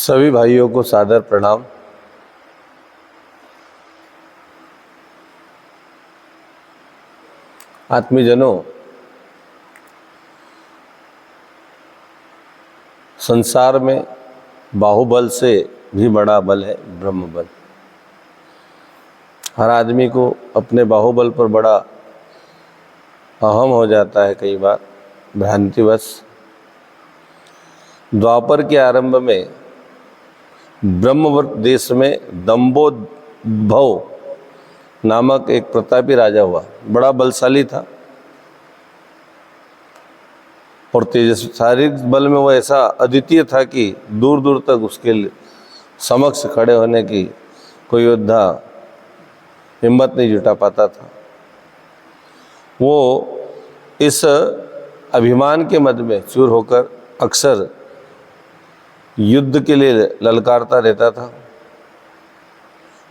सभी भाइयों को सादर प्रणाम। आत्मीजनों, संसार में बाहुबल से भी बड़ा बल है ब्रह्म बल। हर आदमी को अपने बाहुबल पर बड़ा अहम हो जाता है, कई बार भ्रांतिवश। द्वापर के आरंभ में ब्रह्मवर्त देश में दंभोद्भव नामक एक प्रतापी राजा हुआ। बड़ा बलशाली था और तेजस्वी। शारीरिक बल में वो ऐसा अद्वितीय था कि दूर दूर तक उसके समक्ष खड़े होने की कोई योद्धा हिम्मत नहीं जुटा पाता था। वो इस अभिमान के मद में चूर होकर अक्सर युद्ध के लिए ललकारता रहता था।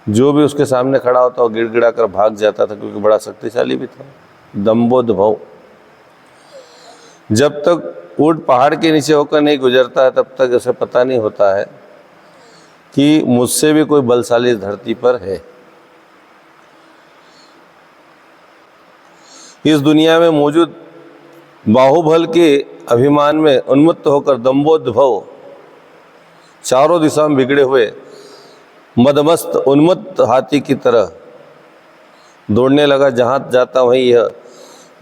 जो भी उसके सामने खड़ा होता वो गिड़गिड़ा कर भाग जाता था, क्योंकि बड़ा शक्तिशाली भी था। दंभोद्भव। जब तक ऊंट पहाड़ के नीचे होकर नहीं गुजरता है तब तक उसे पता नहीं होता है कि मुझसे भी कोई बलशाली इस धरती पर है। इस दुनिया में मौजूद बाहुबल के अभिमान में उन्मत्त होकर दंभोद्भव चारों दिशा में बिगड़े हुए मदमस्त उन्मत्त हाथी की तरह दौड़ने लगा। जहाँ जाता वहीं यह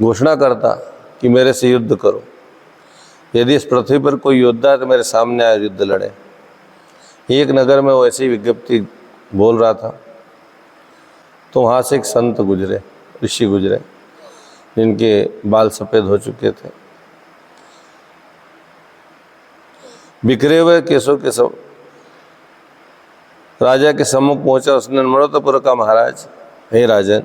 घोषणा करता कि मेरे से युद्ध करो। यदि इस पृथ्वी पर कोई योद्धा है तो मेरे सामने आए, युद्ध लड़े। एक नगर में वो ऐसी विज्ञप्ति बोल रहा था तो वहाँ से एक संत गुजरे, ऋषि गुजरे, जिनके बाल सफ़ेद हो चुके थे, बिखरे हुए केसों के सब। राजा के सम्मुख पहुंचा। उसने नम्रतापूर्वक कहा, महाराज, हे राजन,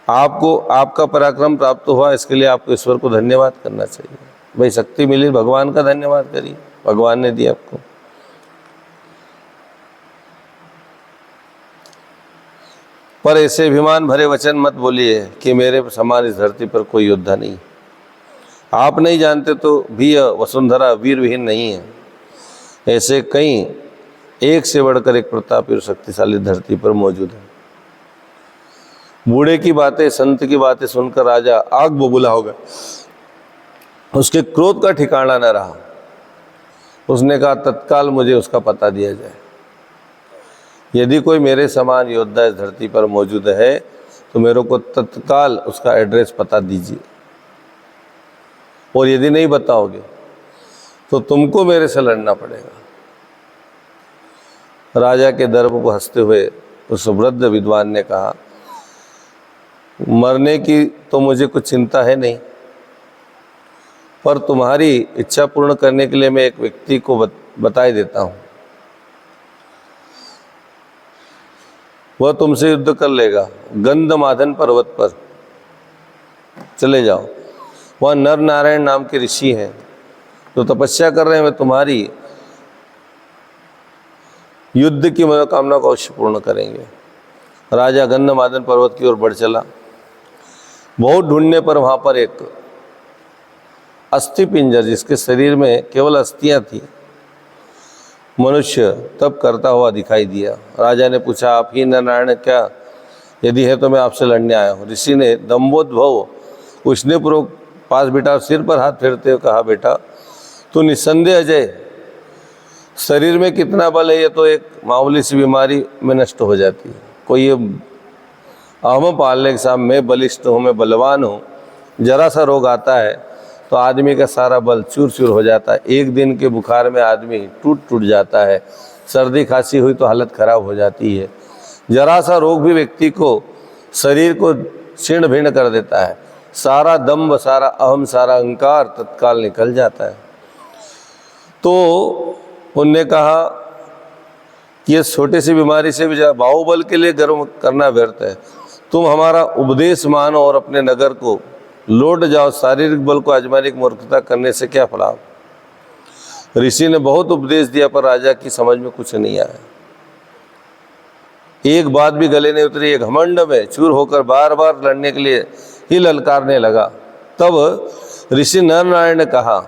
आपको आपका पराक्रम प्राप्त हुआ, इसके लिए आपको ईश्वर को धन्यवाद करना चाहिए। भाई, शक्ति मिली, भगवान का धन्यवाद करिए, भगवान ने दिया आपको। पर ऐसे अभिमान भरे वचन मत बोलिए कि मेरे समान इस धरती पर कोई योद्धा नहीं। आप नहीं जानते तो भी यह वसुंधरा वीर विहीन नहीं है। ऐसे कई एक से बढ़कर एक प्रतापी और शक्तिशाली धरती पर मौजूद है। बूढ़े की बातें, संत की बातें सुनकर राजा आग बबूला हो गया। उसके क्रोध का ठिकाना न रहा। उसने कहा, तत्काल मुझे उसका पता दिया जाए। यदि कोई मेरे समान योद्धा इस धरती पर मौजूद है तो मेरे को तत्काल उसका एड्रेस पता दीजिए, और यदि नहीं बताओगे तो तुमको मेरे से लड़ना पड़ेगा। राजा के दर्प को हंसते हुए उस वृद्ध विद्वान ने कहा, मरने की तो मुझे कुछ चिंता है नहीं, पर तुम्हारी इच्छा पूर्ण करने के लिए मैं एक व्यक्ति को बताई देता हूँ। वह तुमसे युद्ध कर लेगा। गंधमादन पर्वत पर चले जाओ। वह नर नारायण नाम के ऋषि हैं जो तपस्या कर रहे हैं। वे तुम्हारी युद्ध की मनोकामना को अवश्य पूर्ण करेंगे। राजा गंधमादन पर्वत की ओर बढ़ चला। बहुत ढूंढने पर वहाँ पर एक अस्थि पिंजर, जिसके शरीर में केवल अस्थियाँ थी, मनुष्य तप करता हुआ दिखाई दिया। राजा ने पूछा, आप ही नारायण क्या? यदि है तो मैं आपसे लड़ने आया हूँ। ऋषि ने दंभोद्भव उसने पूर्वक पास बिठा, सिर पर हाथ फेरते हुए कहा, बेटा, तू निस्संदेह अजय। शरीर में कितना बल है ये तो एक मामूली सी बीमारी में नष्ट हो जाती है। कोई ये अहम पालने के सामने मैं बलिष्ठ हूँ, मैं बलवान हूँ, जरा सा रोग आता है तो आदमी का सारा बल चूर चूर हो जाता है। एक दिन के बुखार में आदमी टूट जाता है। सर्दी खांसी हुई तो हालत खराब हो जाती है। जरा सा रोग भी व्यक्ति को, शरीर को छिन्न भिन्न कर देता है। सारा दम्भ, सारा अहम, सारा अहंकार तत्काल निकल जाता है। तो उनने कहा कि ये छोटी सी बीमारी से भी बाहुबल के लिए गर्व करना व्यर्थ है। तुम हमारा उपदेश मानो और अपने नगर को लौट जाओ। शारीरिक बल को आजमाने की मूर्खता करने से क्या फलाव। ऋषि ने बहुत उपदेश दिया पर राजा की समझ में कुछ नहीं आया। एक बात भी गले नहीं उतरी। एक घमंड में चूर होकर बार बार लड़ने के लिए ही ललकारने लगा। तब ऋषि नर नारायण ने कहा,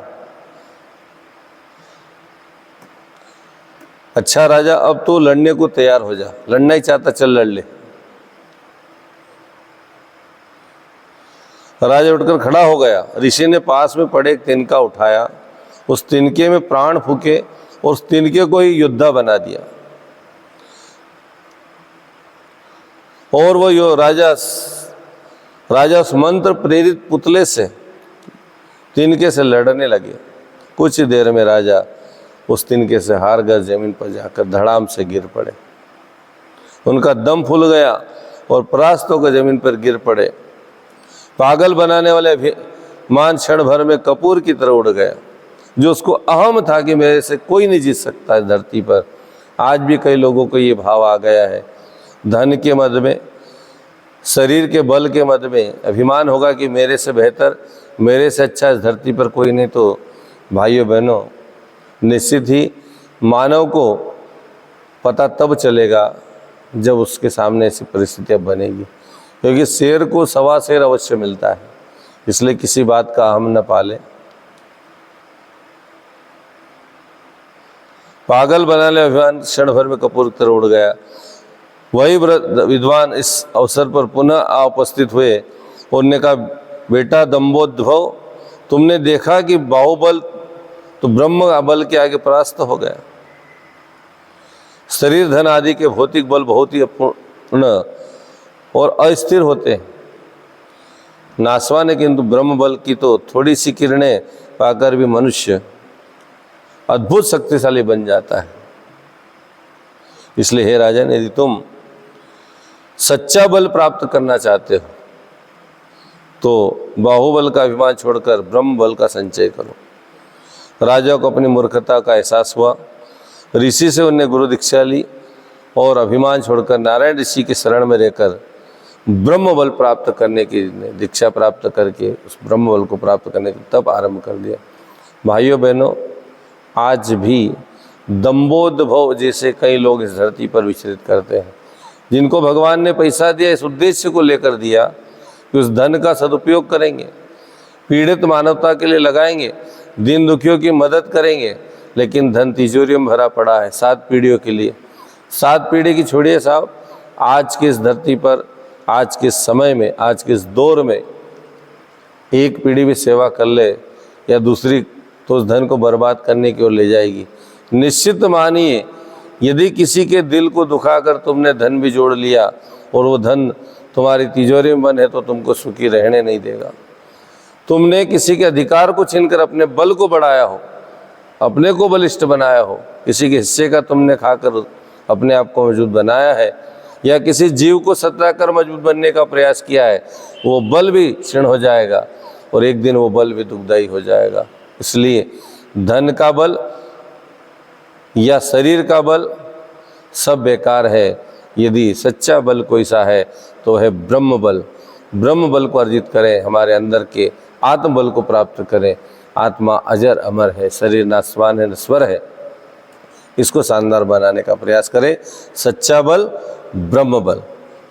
अच्छा राजा, अब तो लड़ने को तैयार हो जा, लड़ना ही चाहता चल लड़ ले। राजा उठकर खड़ा हो गया। ऋषि ने पास में पड़े एक तिनका उठाया, उस तिनके में प्राण फूके और उस तिनके को ही योद्धा बना दिया। और वो राजा उस मंत्र प्रेरित पुतले से तिनके से लड़ने लगे। कुछ ही देर में राजा उस तिनके से हार कर जमीन पर जाकर धड़ाम से गिर पड़े। उनका दम फूल गया और परास्त होकर जमीन पर गिर पड़े। पागल बनाने वाले अभिमान क्षण भर में कपूर की तरह उड़ गया। जो उसको अहम था कि मेरे से कोई नहीं जीत सकता इस धरती पर, आज भी कई लोगों को ये भाव आ गया है। धन के मद में, शरीर के बल के मद में अभिमान होगा कि मेरे से बेहतर, मेरे से अच्छा इस धरती पर कोई नहीं। तो भाइयों बहनों, निश्चित ही मानव को पता तब चलेगा जब उसके सामने ऐसी परिस्थितियाँ बनेगी, क्योंकि शेर को सवा शेर अवश्य मिलता है। इसलिए किसी बात का हम न पालें। पागल बनाने अभिमान क्षण भर में कपूर की तरह उड़ गया। वही विद्वान इस अवसर पर पुनः उपस्थित हुए। उन्होंने कहा, बेटा दंभोद्भव, तुमने देखा कि बाहुबल तो ब्रह्म बल के आगे परास्त हो गया। शरीर धन आदि के भौतिक बल बहुत ही अपूर्ण और अस्थिर होते हैं, नासवान है, किंतु ब्रह्म बल की तो थोड़ी सी किरणें पाकर भी मनुष्य अद्भुत शक्तिशाली बन जाता है। इसलिए हे राजन, यदि तुम सच्चा बल प्राप्त करना चाहते हो तो बाहुबल का अभिमान छोड़कर ब्रह्म बल का संचय करो। राजा को अपनी मूर्खता का एहसास हुआ। ऋषि से उन्हें गुरु दीक्षा ली और अभिमान छोड़कर नारायण ऋषि के शरण में रहकर ब्रह्म बल प्राप्त करने की दीक्षा प्राप्त करके उस ब्रह्म बल को प्राप्त करने का तप आरंभ कर दिया। भाइयों बहनों, आज भी दंभोद्भव जैसे कई लोग इस धरती पर विचरित करते हैं, जिनको भगवान ने पैसा दिया इस उद्देश्य को लेकर दिया कि उस धन का सदुपयोग करेंगे, पीड़ित मानवता के लिए लगाएंगे, दीन दुखियों की मदद करेंगे, लेकिन धन तिजोरियों में भरा पड़ा है 7 पीढ़ियों के लिए। 7 पीढ़ी की छोड़िए साहब, आज की इस धरती पर, आज के समय में, आज के इस दौर में एक पीढ़ी भी सेवा कर ले या दूसरी तो उस धन को बर्बाद करने की ओर ले जाएगी। निश्चित मानिए, यदि किसी के दिल को दुखाकर तुमने धन भी जोड़ लिया और वो धन तुम्हारी तिजोरी में बंद है तो तुमको सुखी रहने नहीं देगा। तुमने किसी के अधिकार को छीनकर अपने बल को बढ़ाया हो, अपने को बलिष्ठ बनाया हो, किसी के हिस्से का तुमने खाकर अपने आप को मजबूत बनाया है, या किसी जीव को सताकर मजबूत बनने का प्रयास किया है, वो बल भी क्षीण हो जाएगा और एक दिन वो बल भी दुखदायी हो जाएगा। इसलिए धन का बल या शरीर का बल सब बेकार है। यदि सच्चा बल कोई सा है तो है ब्रह्म बल। ब्रह्म बल को अर्जित करें, हमारे अंदर के आत्म बल को प्राप्त करें। आत्मा अजर अमर है, शरीर नासवान है, नश्वर है। इसको शानदार बनाने का प्रयास करें। सच्चा बल ब्रह्म बल,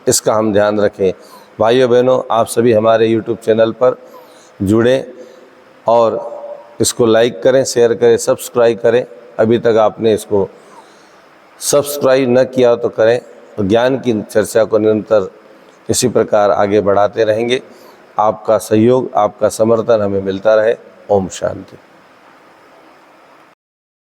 इसका हम ध्यान रखें। भाइयों बहनों, आप सभी हमारे YouTube चैनल पर जुड़ें और इसको लाइक करें, शेयर करें, सब्सक्राइब करें। अभी तक आपने इसको सब्सक्राइब न किया तो करें। ज्ञान की चर्चा को निरंतर इसी प्रकार आगे बढ़ाते रहेंगे। आपका सहयोग, आपका समर्थन हमें मिलता रहे। ओम शांति।